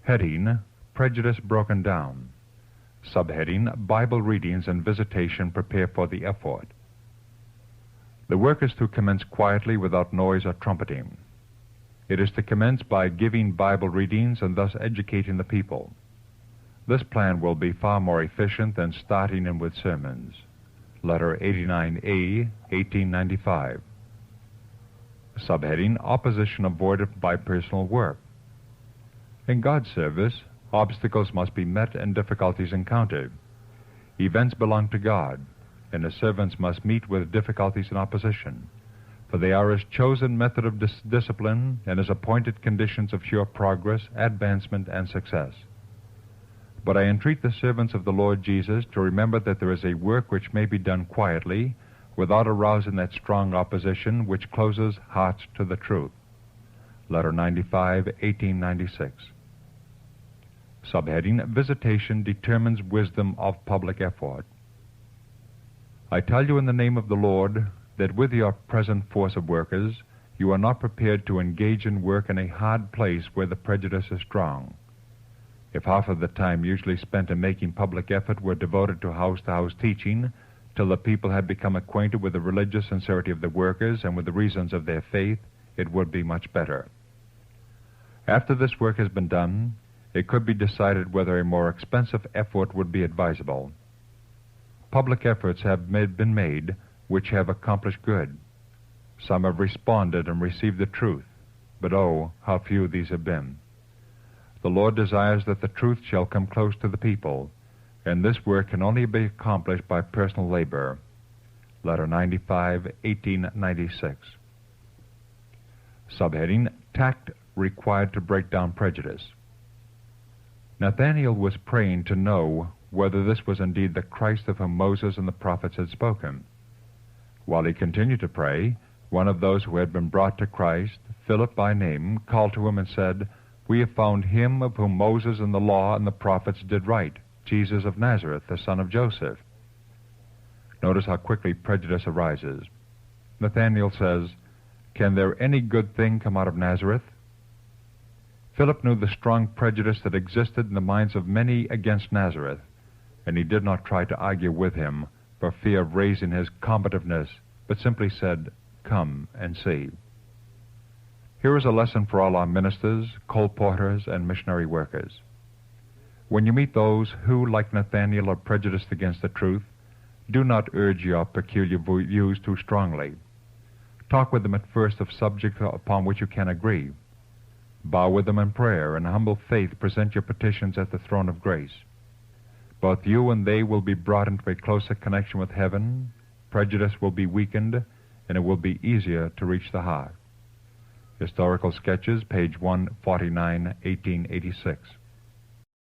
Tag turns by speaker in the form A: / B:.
A: Heading: Prejudice Broken Down. Subheading: Bible Readings and Visitation Prepare for the Effort. The work is to commence quietly without noise or trumpeting. It is to commence by giving Bible readings and thus educating the people. This plan will be far more efficient than starting in with sermons. Letter 89A, 1895. Subheading: Opposition Avoided by Personal Work. In God's service, obstacles must be met and difficulties encountered. Events belong to God, and His servants must meet with difficulties and opposition, for they are His chosen method of discipline and His appointed conditions of sure progress, advancement, and success. But I entreat the servants of the Lord Jesus to remember that there is a work which may be done quietly, without arousing that strong opposition which closes hearts to the truth. Letter 95, 1896. Subheading: Visitation Determines Wisdom of Public Effort. I tell you in the name of the Lord that with your present force of workers, you are not prepared to engage in work in a hard place where the prejudice is strong. If half of the time usually spent in making public effort were devoted to house teaching, till the people had become acquainted with the religious sincerity of the workers and with the reasons of their faith, it would be much better. After this work has been done, it could be decided whether a more expensive effort would be advisable. Public efforts have been made which have accomplished good. Some have responded and received the truth, but oh, how few these have been. The Lord desires that the truth shall come close to the people, and this work can only be accomplished by personal labor. Letter 95, 1896. Subheading: Tact Required to Break Down Prejudice. Nathanael was praying to know whether this was indeed the Christ of whom Moses and the prophets had spoken. While he continued to pray, one of those who had been brought to Christ, Philip by name, called to him and said, "We have found him of whom Moses and the law and the prophets did write, Jesus of Nazareth, the son of Joseph." Notice how quickly prejudice arises. Nathanael says, "Can there any good thing come out of Nazareth?" Philip knew the strong prejudice that existed in the minds of many against Nazareth, and he did not try to argue with him for fear of raising his combativeness, but simply said, "Come and see." Here is a lesson for all our ministers, colporteurs, and missionary workers. When you meet those who, like Nathanael, are prejudiced against the truth, do not urge your peculiar views too strongly. Talk with them at first of subjects upon which you can agree. Bow with them in prayer, and in humble faith present your petitions at the throne of grace. Both you and they will be brought into a closer connection with heaven, prejudice will be weakened, and it will be easier to reach the heart. Historical Sketches, page 149, 1886.